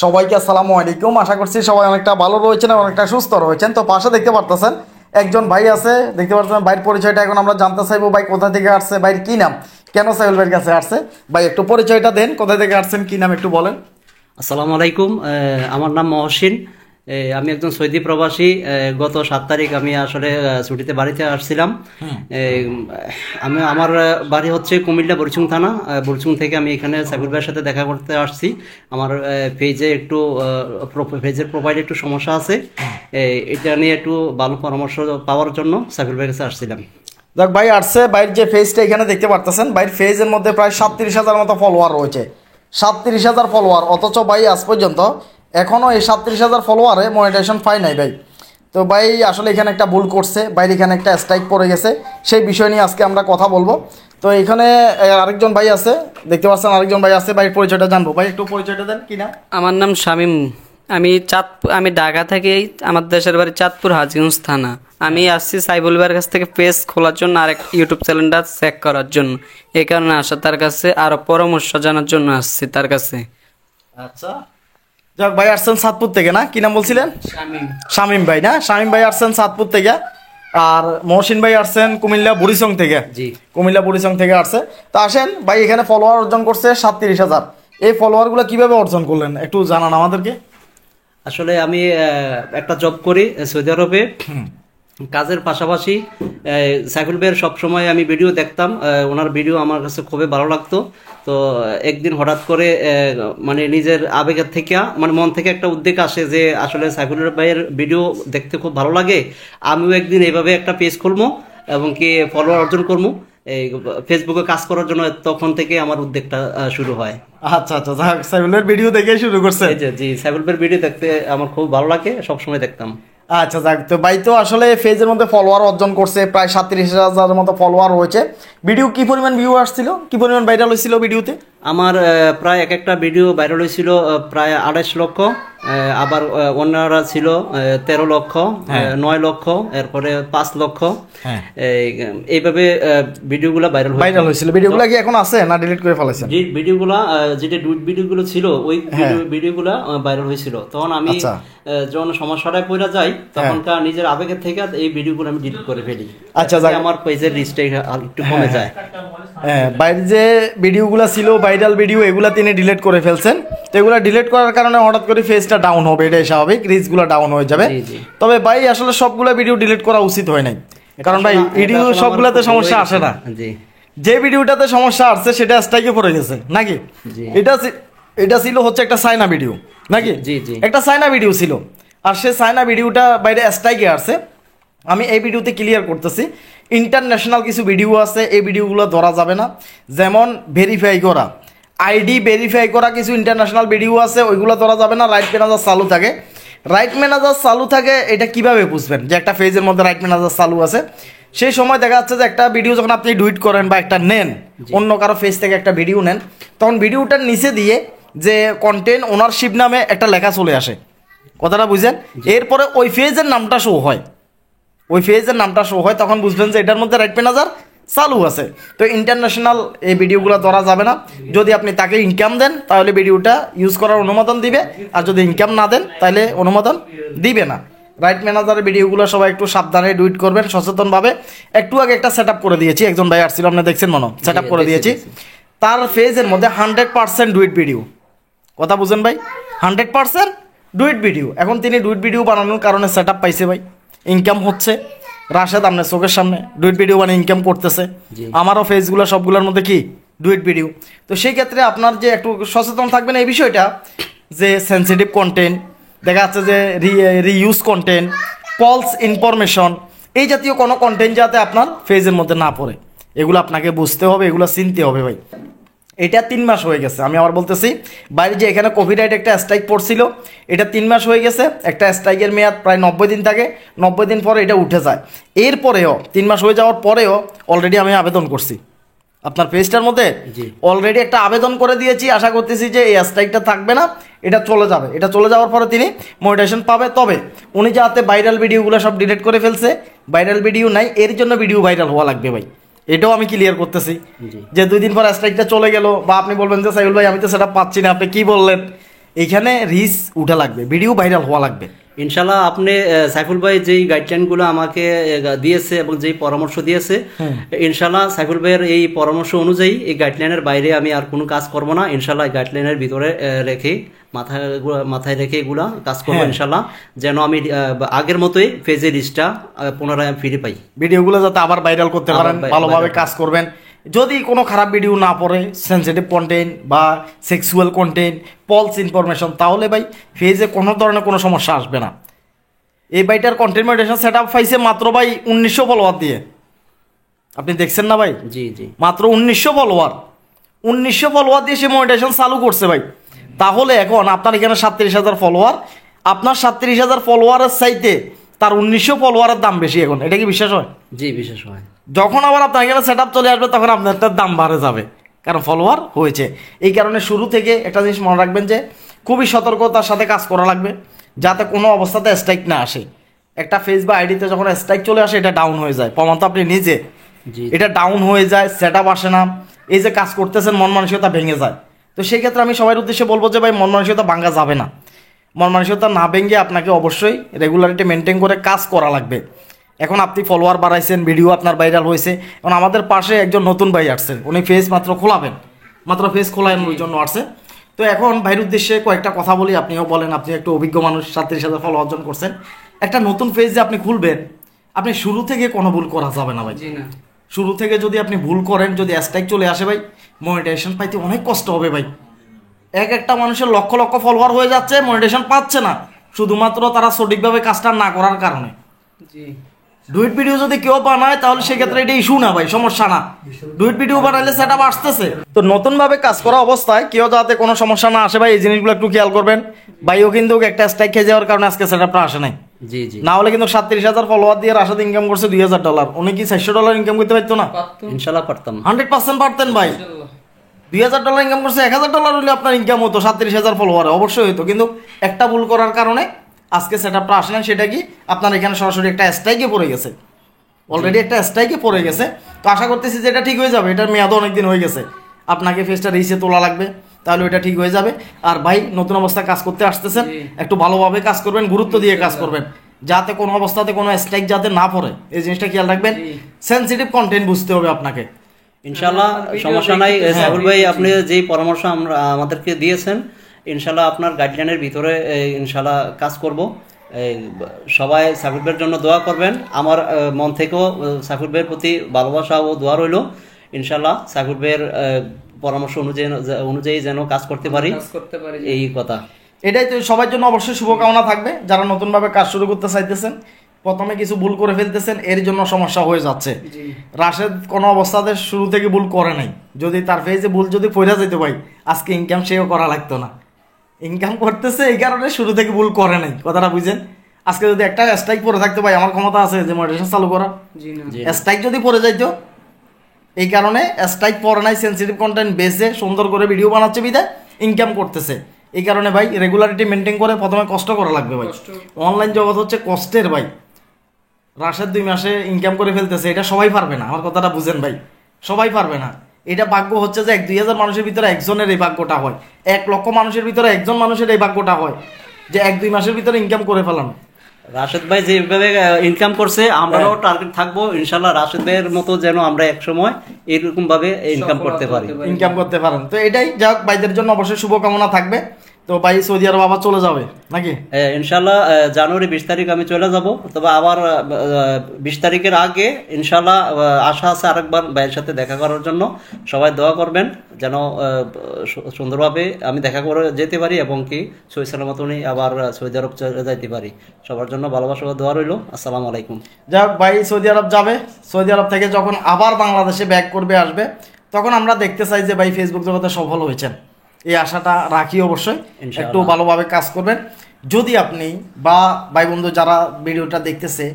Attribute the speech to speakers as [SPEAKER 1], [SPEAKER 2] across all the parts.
[SPEAKER 1] সবাইকে আসসালামু আলাইকুম। আশা করছি সবাই অনেকটা ভালো রয়েছেন এবং অনেকটা সুস্থ রয়েছেন। তো পাশে দেখতে পারতেছেন একজন ভাই আছে, দেখতে পাচ্ছেন ভাইয়ের পরিচয়টা এখন আমরা জানতে চাইবো। ভাই কোথা থেকে আসছে, ভাইয়ের কি নাম, কেন সাইফুল ভাইয়ের কাছে আসছে, ভাই একটু পরিচয়টা দেন, কোথা থেকে আসছেন, কি নাম একটু বলেন।
[SPEAKER 2] আসসালামু আলাইকুম। আমার নাম মহসিন। আমি একজন সৌদি প্রবাসী। গত 7 তারিখ আমি আসলে ছুটিতে বাড়িতে আসছিলাম। আমার বাড়ি হচ্ছে কুমিল্লা বরিচুং থানা। বরিচুং থেকে আমি এখানে সাইফুল ভাইয়ের সাথে দেখা করতে আসছি। আমার পেজের প্রোফাইলে একটু সমস্যা আছে, এটা নিয়ে একটু ভালো পরামর্শ পাওয়ার জন্য সাইফুল ভাইয়ের কাছে আসছিলাম।
[SPEAKER 1] দেখ ভাই আসছে, ভাইয়ের যে ফেজটা এখানে দেখতে পারতেছেন, ভাইয়ের ফেজের মধ্যে প্রায় 37,000 মতো ফলোয়ার রয়েছে। 37,000 ফলোয়ার, অথচ ভাই আজ পর্যন্ত এখনও এই 37,000 ফলোয়ারে মনিটাইজেশন পাই নাই ভাই। তো ভাই আসলে এখানে একটা ভুল করছে, ভাইয়ের এখানে একটা স্ট্রাইক পড়ে গেছে, সেই বিষয় নিয়ে আজকে আমরা কথা বলবো। তো এখানে আরেকজন ভাই আছে, দেখতে পাচ্ছেন আরেকজন ভাই আছে, ভাইয়ের পরিচয়টা জানবো। ভাই একটু পরিচয়টা দেন, কি না?
[SPEAKER 3] আমার নাম শামীম। আমি ঢাকা থেকে, আমার দেশের বাড়ি চাঁদপুর হাজীগঞ্জ থানা। আমি আসছি সাইফুল ভাইয়ের কাছ থেকে পেজ খোলার জন্য, আর ইউটিউব চ্যানেলটা চেক করার জন্য। এই কারণে আসা তার কাছে, আরো পরামর্শ জানার জন্য আসছি তার কাছে।
[SPEAKER 1] আচ্ছা, যাক ভাই আসছেন চাঁদপুর থেকে না, কি নাম বলছিলেন? শামীম ভাই না? শামীম ভাই আসছেন চাঁদপুর থেকে, আর মহসিন ভাই আসছেন কুমিল্লা বুড়িচং থেকে।
[SPEAKER 2] জি,
[SPEAKER 1] কুমিল্লা বুড়িচং থেকে আসছে। তো আসেন ভাই, এখানে ফলোয়ার অর্জন করছে 37,000। এই ফলোয়ারগুলো কিভাবে অর্জন করলেন একটু জানান আমাদেরকে।
[SPEAKER 2] আসলে আমি একটা জব করি সৌদি আরবে। কাজের পাশাপাশি সাইফুল ভাইয়ের সবসময় আমি ভিডিও দেখতাম, ওনার ভিডিও আমার কাছে খুবই ভালো লাগতো। তো একদিন হঠাৎ করে মানে নিজের আবেগের থেকে, মানে মন থেকে একটা উদ্বেগ আসে যে আসলে সাইফুল ভাইয়ের ভিডিও দেখতে খুব ভালো লাগে, আমিও একদিন এইভাবে একটা পেজ খুলবো এবং কি ফলোয়ার অর্জন করবো এই ফেসবুকে কাজ করার জন্য। তখন থেকে আমার উদ্যোগটা শুরু হয়।
[SPEAKER 1] আচ্ছা আচ্ছা, যাক সাইফুলের ভিডিও দেখে শুরু করছে।
[SPEAKER 2] জি, সাইফুল ভাইয়ের ভিডিও দেখতে আমার খুব ভালো লাগে, সবসময় দেখতাম।
[SPEAKER 1] আচ্ছা যাক, তো ভাই তো আসলে ফেজের মধ্যে ফলোয়ার অর্জন করছে, প্রায় 37,000 মতো ফলোয়ার রয়েছে। ভিডিও কি পরিমাণ ভিউ আসছিল, কি পরিমাণ ভাইরাল হয়েছিল ভিডিওতে?
[SPEAKER 2] আমার প্রায় একটা ভিডিও ভাইরাল হয়েছিল প্রায় 28 লক্ষ। আবার অন্যরা ছিল 13 লক্ষ, 9 লক্ষ, এরপরে 5 লক্ষ। এইভাবে ভিডিওগুলো ভাইরাল হয়েছিল।
[SPEAKER 1] ভিডিওগুলো কি এখন আছে না ডিলিট করে ফেলেছেন?
[SPEAKER 2] যে ভিডিওগুলো, যেটা ভিডিওগুলো ছিল ওই ভিডিওগুলো ভাইরাল হয়েছিল। তখন আমি যখন সমস্যাটায় পড়ে যাই, তখনকার নিজের আবেগের থেকে এই ভিডিওগুলো আমি ডিলিট করে ফেলি। আচ্ছা, আমার পেজের রিচটা একটু কমে যায়।
[SPEAKER 1] হ্যাঁ, বাইরের যে ভিডিওগুলো ছিল ভাইরাল ভিডিও, এগুলা তিনি ডিলিট করে ফেলছেন। তো এগুলো ডিলিট করার কারণে হঠাৎ করে ফেজটা ডাউন হবে, এটাই স্বাভাবিক, রিচগুলো ডাউন হয়ে যাবে। তবে ভাই আসলে সবগুলো ভিডিও ডিলিট করা উচিত হয় নাই, কারণ ভাই ভিডিও সবগুলাতে সমস্যা আসে না। যে ভিডিওটাতে সমস্যা আসছে সেটা স্ট্রাইকে পড়ে গেছে নাকি? এটা ছিল হচ্ছে একটা চায়না ভিডিও নাকি? একটা চায়না ভিডিও ছিল, আর সে চায়না ভিডিওটা বাইরে স্ট্রাইকে আসছে। আমি এই ভিডিওতে ক্লিয়ার করতেছি, ইন্টারন্যাশনাল কিছু ভিডিও আছে, এই ভিডিওগুলো ধরা যাবে না। যেমন ভেরিফাই করা, আইডি ভেরিফাই করা কিছু ইন্টারন্যাশনাল ভিডিও আছে, ওইগুলো ধরা যাবে না। রাইট ম্যানেজার চালু থাকে, রাইট ম্যানেজার চালু থাকে, এটা কিভাবে বুঝবেন যে একটা পেজের মধ্যে রাইট ম্যানেজার চালু আছে? সেই সময় দেখা যাচ্ছে যে একটা ভিডিও যখন আপনি ডুইট করেন বা একটা নেন, অন্য কারো পেজ থেকে একটা ভিডিও নেন, তখন ভিডিওটার নিচে দিয়ে যে কন্টেন্ট ওনারশিপ নামে একটা লেখা চলে আসে, কথাটা বুঝেন? এরপরে ওই পেজের নামটা শো হয়, তখন বুঝবেন যে এটার মধ্যে রাইট ম্যানেজার চালু আছে। তো ইন্টারন্যাশনাল এই ভিডিওগুলো ধরা যাবে না। যদি আপনি তাকে ইনকাম দেন তাহলে ভিডিওটা ইউজ করার অনুমোদন দিবে, আর যদি ইনকাম না দেন তাহলে অনুমোদন দিবে না। রাইট ম্যানেজারের ভিডিওগুলো সবাই একটু সাবধানে ডুইট করবেন, সচেতনভাবে। একটু আগে একটা সেট আপ করে দিয়েছি, একজন ভাই আসছিল, আপনি দেখছেন মনে, সেট আপ করে দিয়েছি। তার পেজের মধ্যে 100% ডুইট ভিডিও, কথা বুঝেন ভাই, 100% ডুইট ভিডিও। এখন তিনি ডুইট ভিডিও বানানোর কারণে সেট আপ পাইছে ভাই, ইনকাম হচ্ছে। রাশেদ আপনার চোখের সামনে ডুইট ভিডিও বানিয়ে ইনকাম করতেছে। আমারও ফেসগুলো সবগুলোর মধ্যে কি ডুইট ভিডিও। তো সেই ক্ষেত্রে আপনার যে একটু সচেতন থাকবেন এই বিষয়টা, যে সেন্সিটিভ কন্টেন্ট, দেখা যাচ্ছে যে রিইউজ কন্টেন্ট, ফলস ইনফরমেশন, এই জাতীয় কোনো কন্টেন্ট যাতে আপনার ফেজের মধ্যে না পড়ে, এগুলো আপনাকে বুঝতে হবে, এগুলো চিনতে হবে ভাই। এটা 3 মাস হয়ে গেছে, আমি আবার বলতেছি, বাইরে যে এখানে কপিরাইট একটা স্ট্রাইক পড়ছিল, এটা 3 মাস হয়ে গেছে। একটা স্ট্রাইকের মেয়াদ প্রায় 90 দিন থাকে, 90 দিন পরে এটা উঠে যায়। এরপরেও 3 মাস হয়ে যাওয়ার পরেও অলরেডি আমি আবেদন করছি আপনার পেজটার মধ্যে, অলরেডি একটা আবেদন করে দিয়েছি। আশা করতেছি যে এই স্ট্রাইকটা থাকবে না, এটা চলে যাবে। এটা চলে যাওয়ার পরে তিনি মনিটাইজেশন পাবে। তবে উনি যাতে ভাইরাল ভিডিওগুলো সব ডিলিট করে ফেলছে, ভাইরাল ভিডিও নাই, এর জন্য ভিডিও ভাইরাল হওয়া লাগবে ভাই, এটাও আমি ক্লিয়ার করতেছি। যে 2 দিন পর স্ট্রাইকটা চলে গেল, বা আপনি বলবেন যে সাইফুল ভাই আমি তো সেটা পাচ্ছি না, আপনি কি বললেন, এইখানে রিচ উঠা লাগবে, ভিডিও ভাইরাল হওয়া লাগবে।
[SPEAKER 2] ইনশাল্লাহ আপনি সাইফুল ভাই যেই গাইডলাইনগুলো আমাকে দিয়েছে এবং যেই পরামর্শ দিয়েছে, ইনশাল্লাহ সাইফুল ভাইয়ের এই পরামর্শ অনুযায়ী এই গাইডলাইনের বাইরে আমি আর কোনো কাজ করব না। ইনশাল্লাহ গাইডলাইনের ভিতরে রেখে মাথায় রেখে এগুলা কাজ করবো ইনশাল্লাহ, যেন আমি আগের মতোই পেজে রিচটা পুনরায় ফিরে পাই।
[SPEAKER 1] ভিডিওগুলো যাতে আবার ভাইরাল করতে পারেন, ভালোভাবে কাজ করবেন। যদি কোনো খারাপ ভিডিও না পড়ে, সেন্সিটিভ কন্টেন্ট বা সেক্সুয়াল কন্টেন্ট, ফলস ইনফরমেশন, তাহলে ভাই ফেজে কোনো ধরনের কোনো সমস্যা আসবে না। এই ভাইটার কন্টেন্ট মনিটাইজেশন সেট আপ পাইছে মাত্র ভাই 1900 ফলোয়ার দিয়ে। আপনি দেখছেন না ভাই?
[SPEAKER 2] জি জি,
[SPEAKER 1] মাত্র 1900 ফলোয়ার দিয়ে সে মনিটাইজেশন চালু করছে ভাই। তাহলে এখন আপনার এখানে 37,000 ফলোয়ার, আপনার 37,000 ফলোয়ারের চাইতে তার 1900 ফলোয়ারের দাম বেশি এখন। এটা কি বিশ্বাস হয়?
[SPEAKER 2] জি বিশ্বাস হয়।
[SPEAKER 1] যখন আবার আপনার এখানে সেট আপ চলে আসবে তখন আপনার দাম বাড়ে যাবে, কারণ ফলোয়ার হয়েছে। এই কারণে শুরু থেকে একটা জিনিস মনে রাখবেন যে খুবই সতর্কতার সাথে কাজ করা লাগবে, যাতে কোনো অবস্থাতে স্ট্রাইক না আসে। একটা ফেস বা আইডিতে যখন স্ট্রাইক চলে আসে এটা ডাউন হয়ে যায়, প্রমাণ তো আপনি নিজে। এটা ডাউন হয়ে যায়, সেট আপ আসে না, এই যে কাজ করতেছেন মন মানসিকতা ভেঙে যায়। তো সেই ক্ষেত্রে আমি সবার উদ্দেশ্যে বলবো যে ভাই মন মানসিকতা ভাঙা যাবে না। মন মানসিকতা না ভেঙে আপনাকে অবশ্যই রেগুলারিটি মেনটেন করে কাজ করা লাগবে। এখন আপনি ফলোয়ার বাড়াইছেন, ভিডিও আপনার ভাইরাল হয়েছে, এখন আমাদের পাশে একজন নতুন ভাই আসছেন, উনি ফেস মাত্র খোলাবেন, মাত্র ফেস খোলানোর জন্য আসছে। তো এখন ভাইয়ের উদ্দেশ্যে কয়েকটা কথা বলি, আপনিও বলেন, আপনি একটু অভিজ্ঞ মানুষ, 37,000 ফলো অর্জন করছেন। একটা নতুন ফেজ যে আপনি খুলবেন, আপনি শুরু থেকে কোনো ভুল করা যাবে না ভাই। শুরু থেকে যদি আপনি ভুল করেন, যদি স্ট্রাইক চলে আসে ভাই, মনিটাইজেশন পাইতে অনেক কষ্ট হবে ভাই। একটা মানুষের লক্ষ লক্ষ ফলোয়ার হয়ে যাচ্ছে, মনিটাইজেশন পাচ্ছে না, শুধুমাত্র তারা সঠিকভাবে কাজটা না করার কারণে। ডুইট ভিডিও যদি কেউ বানায় তাহলে সেক্ষেত্রে এটা ইস্যু না ভাই, সমস্যা না। ডুইট ভিডিও বানাইলে সেট আপ আসতেছে। তো নতুনভাবে কাজ করা অবস্থায় কেউ যাতে কোনো সমস্যা না আসে ভাই, এই জিনিসগুলো একটু খেয়াল করবেন। ভাইও কিন্তু একটা স্ট্রাইক খেয়ে যাওয়ার কারণে আজকে সেট আপটা আসে নাই।
[SPEAKER 2] জি জি,
[SPEAKER 1] না হলে কিন্তু 37,000 ফলোয়ার দিয়ে রাশাদ ইনকাম করছে $2,000। উনি কি $400 ইনকাম করতে পারতো না?
[SPEAKER 2] ইনশাল্লাহ পারতাম,
[SPEAKER 1] 100% পারতেন ভাই। $2,000 ইনকাম করছে, $1,000 হলে আপনার ইনকাম হতো 37,000 ফলোয়ারে, অবশ্যই হতো। কিন্তু একটা ভুল করার কারণে আজকে সেট আপটা আসে না। সেটা কি, আপনার এখানে সরাসরি একটা স্ট্রাইকে পড়ে গেছে, অলরেডি একটা স্ট্রাইকে পড়ে গেছে। তো আশা করতেছি যে এটা ঠিক হয়ে যাবে, এটার মেয়াদও অনেকদিন হয়ে গেছে। আপনাকে ফেসটা রিসে তোলা লাগবে, তাহলে ওইটা ঠিক হয়ে যাবে। আর ভাই নতুন অবস্থায় কাজ করতে আসতেছেন, একটু ভালোভাবে কাজ করবেন, গুরুত্ব দিয়ে কাজ করবেন, যাতে কোনো অবস্থাতে কোনো স্ট্রাইক যাতে না পড়ে, এই জিনিসটা খেয়াল রাখবেন। সেনসিটিভ কন্টেন্ট বুঝতে হবে আপনাকে।
[SPEAKER 2] ইনশাল্লাহ সমস্যা নাই। সাইফুল ভাই আপনি যেই পরামর্শ আমাদেরকে দিয়েছেন, ইনশাল্লাহ আপনার গাইডলাইনের ভিতরে ইনশাল্লাহ কাজ করব। সবাই সাইফুল ভাইয়ের জন্য দোয়া করবেন। আমার মন থেকেও সাইফুল ভাইয়ের প্রতি ভালোবাসা ও দোয়া রইল। ইনশাল্লাহ সাইফুল ভাইয়ের পরামর্শ অনুযায়ী যেন কাজ করতে পারি, এই কথা।
[SPEAKER 1] এটাই তো সবার জন্য অবশ্যই শুভকামনা থাকবে। যারা নতুনভাবে কাজ শুরু করতে চাইতেছেন, প্রথমে কিছু ভুল করে ফেলতেছেন, এর জন্য সমস্যা হয়ে যাচ্ছে। রাশেদ কোনো অবস্থাতে শুরু থেকে ভুল করে নাই। যদি তার ফেজে ভুল যদি পড়ে যেত ভাই, আজকে ইনকাম সেও করা লাগতো না। ইনকাম করতেছে এই কারণে শুরু থেকে ভুল করে নাই, কথাটা বুঝেন। আজকে যদি একটা স্ট্রাইক পরে থাকতো ভাই, আমার ক্ষমতা আছে যে মনিটাইজেশন চালু করা? স্ট্রাইক যদি পরে যাইতো, এই কারণে স্ট্রাইক পরে নাই, সেন্সিটিভ কন্টেন্ট বেসে সুন্দর করে ভিডিও বানাচ্ছে বিধায় ইনকাম করতেছে। এই কারণে ভাই রেগুলারিটি মেনটেন করে প্রথমে কষ্ট করা লাগবে ভাই। অনলাইন জগৎ হচ্ছে কষ্টের ভাই। রাশেদ 2 মাসে ইনকাম করে ফেলতেছে, এটা সবাই পারবে না, আমার কথাটা বুঝেন ভাই, সবাই পারবে না। এটা ভাগ্য হচ্ছে যে 1-2 হাজার মানুষের ভিতরে একজনের এই ভাগ্যটা হয়, 1 লক্ষ মানুষের ভিতরে একজন মানুষের এই ভাগ্যটা হয় যে 1-2 মাসের ভিতরে ইনকাম করে ফেলানো।
[SPEAKER 2] রাশেদ ভাই যেভাবে ইনকাম করছে, আমরাও টার্গেট থাকবো ইনশাল্লাহ রাশেদ ভাইয়ের মতো যেন আমরা একসময় এরকম ভাবে ইনকাম করতে পারেন। তো এটাই যাক, ভাইদের জন্য অবশ্যই শুভকামনা থাকবে। তো ভাই সৌদি আরব আবার চলে যাবে নাকি? ইনশাল্লাহ জানুয়ারি 20 তারিখ আমি চলে যাব। তবে আবার 20 তারিখের আগে ইনশাল্লাহ আশা আছে আরেকবার ভাইয়ের সাথে দেখা করার জন্য। সবাই দোয়া করবেন যেন সুন্দরভাবে আমি দেখা করে যেতে পারি এবং কি সহি সালামত উনি আবার সৌদি আরব চলে যাইতে পারি। সবার জন্য ভালোবাসা ও দোয়া রইল। আসসালামু আলাইকুম।
[SPEAKER 1] যাক ভাই সৌদি আরব যাবে, সৌদি আরব থেকে যখন আবার বাংলাদেশে ব্যাক করবে, আসবে, তখন আমরা দেখতে চাই যে ভাই ফেসবুক জগতে সফল হয়েছেন, এই আশাটা রাখি। অবশ্যই একটু ভালোভাবে কাজ করবেন। যদি আপনি বা ভাই বন্ধু যারা ভিডিওটা দেখতেছে,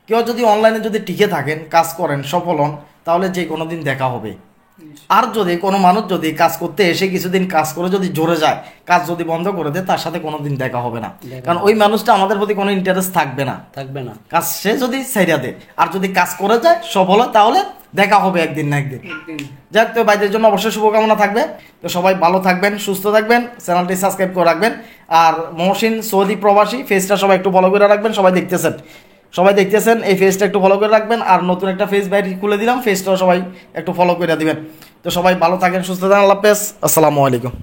[SPEAKER 1] কেউ যদি অনলাইনে যদি টিকে থাকেন, কাজ করেন, সফল হন, তাহলে যে কোনো দিন দেখা হবে। আর যদি কোনো মানুষ যদি কাজ করতে এসে কিছুদিন কাজ করে যদি জোরে যায়, কাজ যদি বন্ধ করে দেয়, তার সাথে কোনোদিন দেখা হবে না, কারণ ওই মানুষটা আমাদের প্রতি কোনো ইন্টারেস্ট থাকবে না। কাজ সে যদি ছাইড়া দেয় আর যদি কাজ করে যায় সফল হয়, তাহলে দেখা হবে একদিন না একদিন। যাক, তো ভাইদের জন্য অবশ্যই শুভকামনা থাকবে। তো সবাই ভালো থাকবেন, সুস্থ থাকবেন, চ্যানেলটি সাবস্ক্রাইব করে রাখবেন। আর মহসিন সৌদি প্রবাসী ফেসটা সবাই একটু ফলো করে রাখবেন। সবাই দেখতেছেন এই ফেসটা একটু ফলো করে রাখবেন। আর নতুন একটা ফেস বাইরে খুলে দিলাম, ফেসটাও সবাই একটু ফলো করে দিবেন। তো সবাই ভালো থাকেন, সুস্থ থাকেন, আল্লাহ হাফেজ, আসসালামু আলাইকুম।